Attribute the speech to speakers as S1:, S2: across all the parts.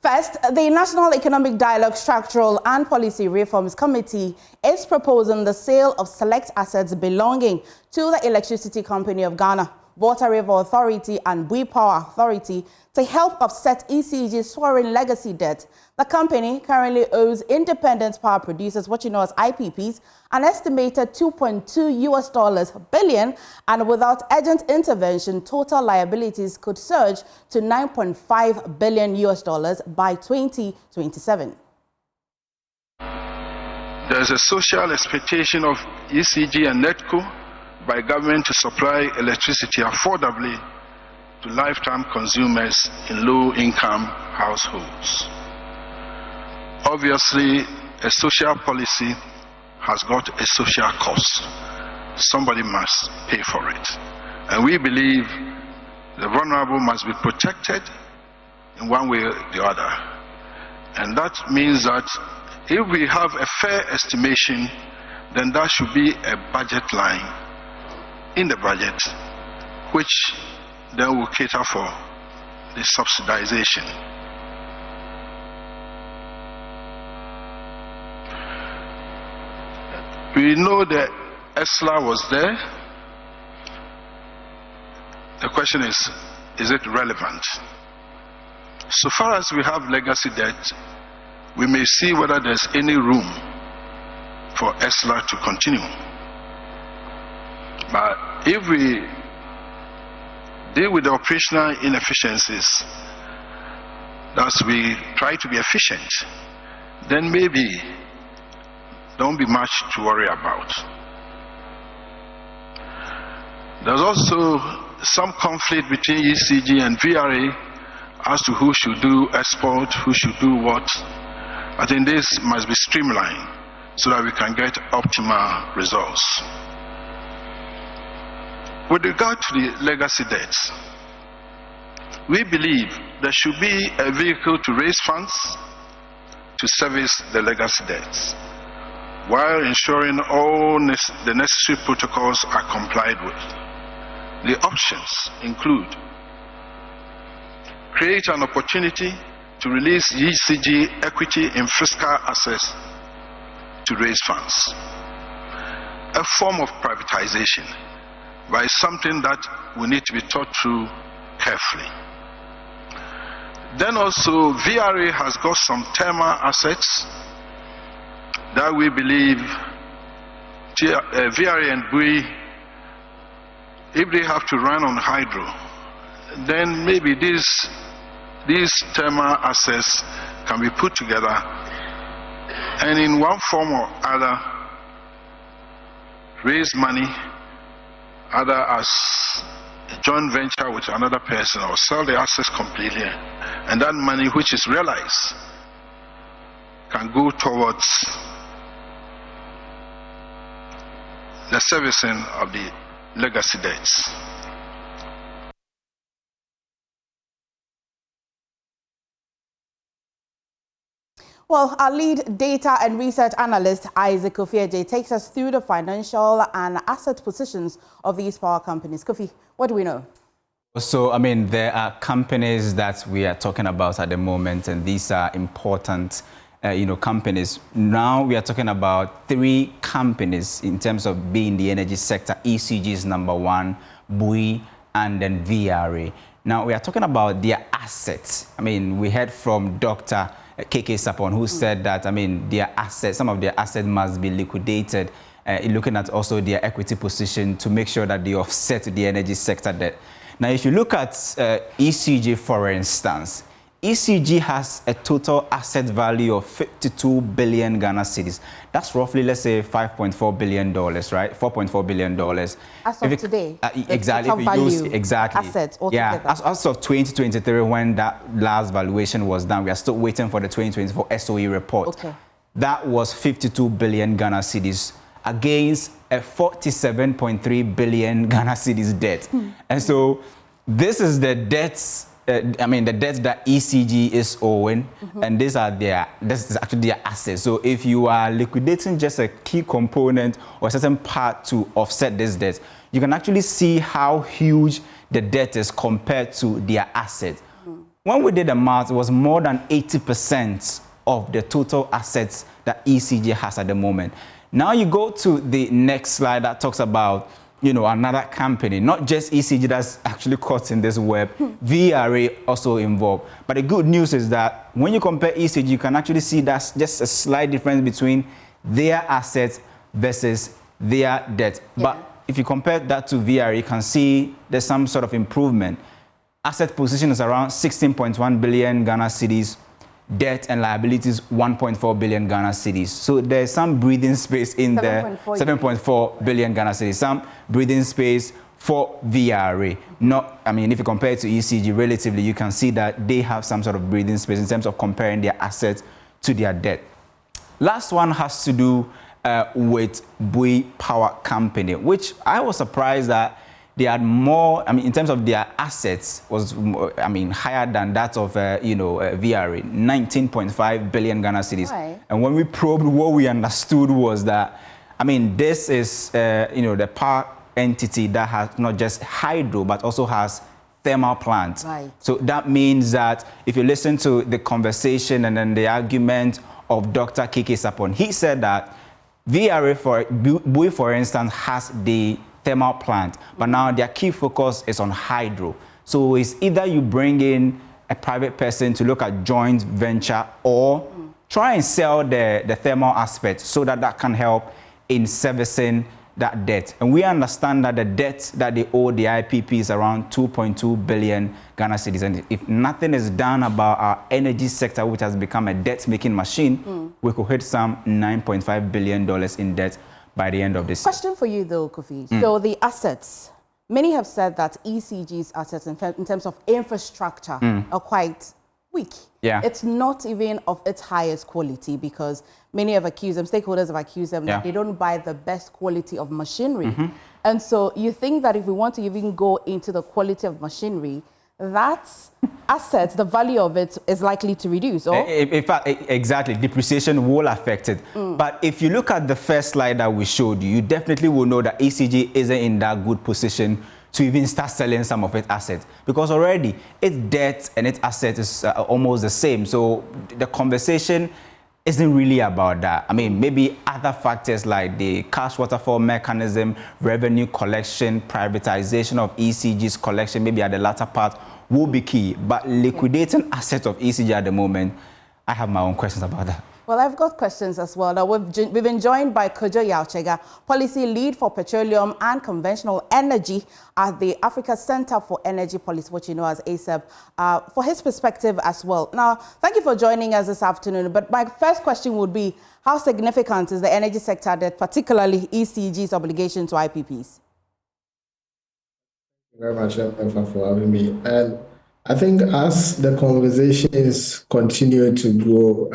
S1: First, the National Economic Dialogue Structural and Policy Reforms Committee is proposing the sale of select assets belonging to the Electricity Company of Ghana, Water River Authority and Bui Power Authority to help offset ECG's soaring legacy debt. The company currently owes independent power producers, what you know as IPPs, an estimated $2.2 billion, and without urgent intervention, total liabilities could surge to $9.5 billion by 2027.
S2: There is a social expectation of ECG and NETCO by government to supply electricity affordably to lifetime consumers in low-income households. Obviously, a social policy has got a social cost. Somebody must pay for it. And we believe the vulnerable must be protected in one way or the other. And that means that if we have a fair estimation, then that should be a budget line in the budget, which then will cater for the subsidization. We know that ESLA was there. The question is it relevant? So far as we have legacy debt, we may see whether there's any room for ESLA to continue. But if we deal with the operational inefficiencies, thus we try to be efficient, then maybe there won't be much to worry about. There's also some conflict between ECG and VRA as to who should do export, who should do what. I think this must be streamlined so that we can get optimal results. With regard to the legacy debts, we believe there should be a vehicle to raise funds to service the legacy debts, while ensuring all the necessary protocols are complied with. The options include create an opportunity to release ECG equity in fiscal assets to raise funds, a form of privatization, by something that we need to be thought through carefully. Then also, VRA has got some thermal assets that we believe VRA and Bui, if they have to run on hydro, then maybe these thermal assets can be put together and in one form or other raise money, either as a joint venture with another person or sell the assets completely, and that money which is realized can go towards the servicing of the legacy debts.
S1: Well, our lead data and research analyst, Isaac Kofi, takes us through the financial and asset positions of these power companies. Kofi, what do we know?
S3: So, I mean, there are companies that we are talking about at the moment, and these are important, companies. Now we are talking about 3 companies in terms of being the energy sector. ECG is number 1, Bui, and then VRA. Now we are talking about their assets. I mean, we heard from Dr. KK Sapon, who said that, I mean, their assets, some of their assets must be liquidated, looking at also their equity position to make sure that they offset the energy sector debt. Now, if you look at ECG, for instance, ECG has a total asset value of 52 billion Ghana cedis. That's roughly, let's say, $5.4 billion, right? $4.4 billion.
S1: As of today,
S3: exactly. If you use exactly
S1: assets altogether.
S3: Yeah, as of 2023, when that last valuation was done, we are still waiting for the 2024 SOE report.
S1: Okay.
S3: That was 52 billion Ghana cedis against a 47.3 billion Ghana cedis debt. And so this is the debts. The debts that ECG is owing, and this is actually their assets. So if you are liquidating just a key component or a certain part to offset this debt, you can actually see how huge the debt is compared to their assets. when we did the math, it was more than 80% of the total assets that ECG has at the moment. Now you go to the next slide that talks about, another company, not just ECG that's actually caught in this web, VRA also involved. But the good news is that when you compare ECG, you can actually see that's just a slight difference between their assets versus their debt.
S1: Yeah.
S3: But if you compare that to VRA, you can see there's some sort of improvement. Asset position is around 16.1 billion Ghana cedis. Debt and liabilities 1.4 billion Ghana cedis. So there's some breathing space in there. 7.4 billion Ghana cedis. Some breathing space for VRA. If you compare it to ECG relatively, you can see that they have some sort of breathing space in terms of comparing their assets to their debt. Last one has to do with Bui Power Company, which I was surprised that they had more, in terms of their assets, was, higher than that of, VRA, 19.5 billion Ghana cedis.
S1: Right.
S3: And when we probed, what we understood was that, this is, the power entity that has not just hydro, but also has thermal plants.
S1: Right.
S3: So that means that if you listen to the conversation and then the argument of Dr. Keke Sapon, he said that VRA, Bui, for instance, has the thermal plant, but now their key focus is on hydro. So it's either you bring in a private person to look at joint venture or try and sell the thermal aspect so that can help in servicing that debt. And we understand that the debt that they owe the IPP is around 2.2 billion Ghana cedis. And if nothing is done about our energy sector, which has become a debt-making machine, we could hit some $9.5 billion in debt by the end of this year.
S1: Question for you though, Kofi. So the assets, many have said that ECG's assets in terms of infrastructure are quite weak.
S3: Yeah.
S1: It's not even of its highest quality because many have accused them, stakeholders have accused them that they don't buy the best quality of machinery. And so you think that if we want to even go into the quality of machinery, that asset, the value of it is likely to reduce. Or?
S3: In fact, exactly, depreciation will affect it. But if you look at the first slide that we showed you, you definitely will know that ECG isn't in that good position to even start selling some of its assets, because already its debt and its assets is almost the same. So the conversation isn't really about that. Maybe other factors like the cash waterfall mechanism, revenue collection, privatization of ECG's collection, maybe at the latter part, will be key. But liquidating assets of ECG at the moment, I have my own questions about that.
S1: Well, I've got questions as well. Now, we've been joined by Kojo Yauchega, Policy Lead for Petroleum and Conventional Energy at the Africa Center for Energy Policy, what you know as ACEP, for his perspective as well. Now, thank you for joining us this afternoon. But my first question would be, how significant is the energy sector debt, particularly ECG's obligation to IPPs?
S4: Thank you very much, Emma, for having me. And I think as the conversations continue to grow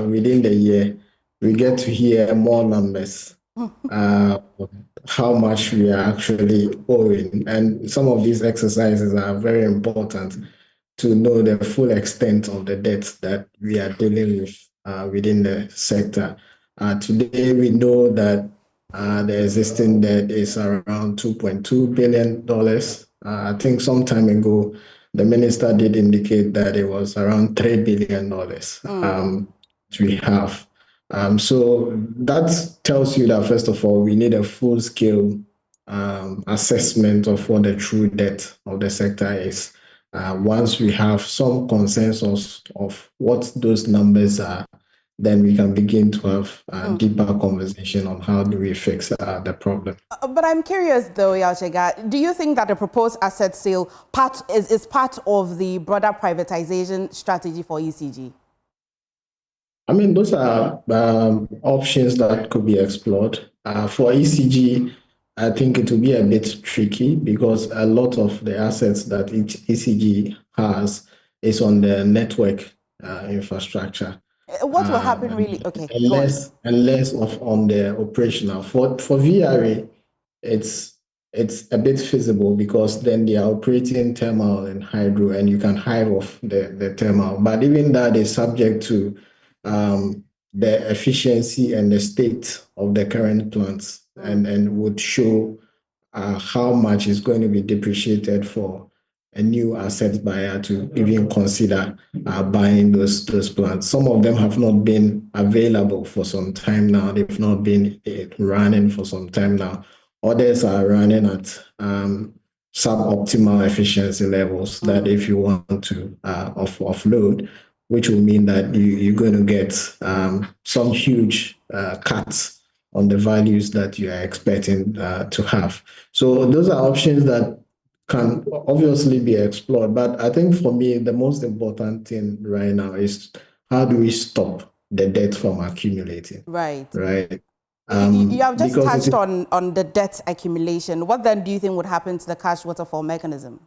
S4: within the year, we get to hear more numbers, how much we are actually owing. And some of these exercises are very important to know the full extent of the debt that we are dealing with within the sector. Today, we know that the existing debt is around $2.2 billion. I think some time ago, the minister did indicate that it was around $3 billion we have. So that tells you that, first of all, we need a full-scale assessment of what the true debt of the sector is. Once we have some consensus of what those numbers are, then we can begin to have a deeper conversation on how do we fix the problem.
S1: But I'm curious, though, Yauchega, do you think that the proposed asset sale is part of the broader privatization strategy for ECG?
S4: Those are options that could be explored. For ECG, I think it will be a bit tricky because a lot of the assets that ECG has is on the network infrastructure.
S1: What will happen really? Okay.
S4: And less of on the operational. For VRA, it's a bit feasible because then they are operating thermal and hydro, and you can hive off the thermal. But even that is subject to the efficiency and the state of the current plants, and would show how much is going to be depreciated for a new asset buyer to even consider buying those plants. Some of them have not been available for some time now. They've not been running for some time now. Others are running at suboptimal efficiency levels that if you want to offload, which will mean that you're going to get some huge cuts on the values that you are expecting to have. So those are options that can obviously be explored. But I think for me, the most important thing right now is how do we stop the debt from accumulating?
S1: Right.
S4: Right.
S1: You have just touched on the debt accumulation. What then do you think would happen to the cash waterfall mechanism?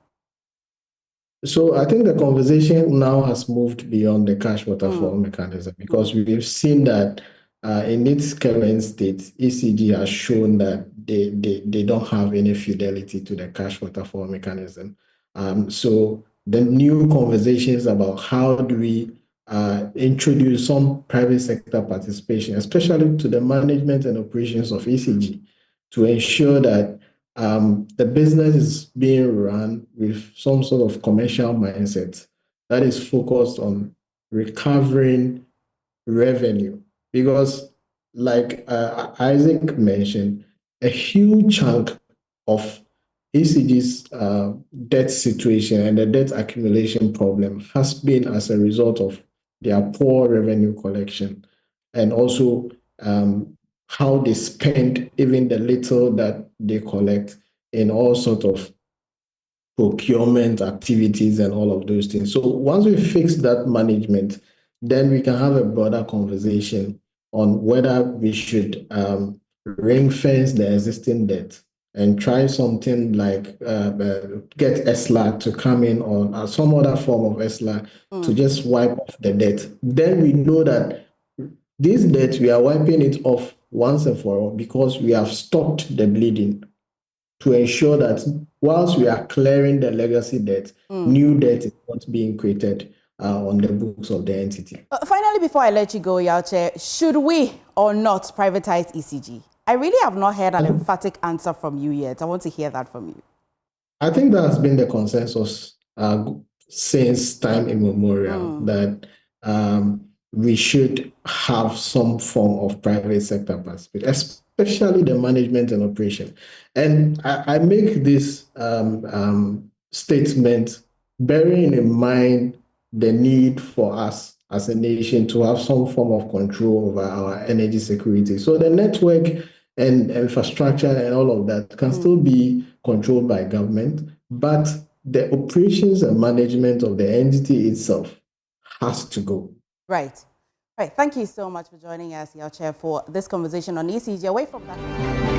S4: So I think the conversation now has moved beyond the cash waterfall mechanism, because we've seen that in its current state, ECG has shown that they don't have any fidelity to the cash waterfall mechanism. So the new conversations about how do we introduce some private sector participation, especially to the management and operations of ECG, to ensure that the business is being run with some sort of commercial mindset that is focused on recovering revenue. Because, like Isaac mentioned, a huge chunk of ECG's debt situation and the debt accumulation problem has been as a result of their poor revenue collection, and also how they spend even the little that they collect in all sorts of procurement activities and all of those things. So once we fix that management, then we can have a broader conversation on whether we should ring fence the existing debt and try something like get ESLA to come in, or some other form of ESLA to just wipe off the debt. Then we know that this debt, we are wiping it off once and for all, because we have stopped the bleeding, to ensure that whilst we are clearing the legacy debt, new debt is not being created on the books of the entity.
S1: Finally, before I let you go, Yaoche, should we or not privatize ECG? I really have not heard an emphatic answer from you yet. I want to hear that from you.
S4: I think that has been the consensus since time immemorial, that we should have some form of private sector participation, especially the management and operation. And I make this statement bearing in mind the need for us as a nation to have some form of control over our energy security. So the network and infrastructure and all of that can still be controlled by government, but the operations and management of the entity itself has to go.
S1: Right. Right. Thank you so much for joining us, Yaoche, for this conversation on ECG. Away from that.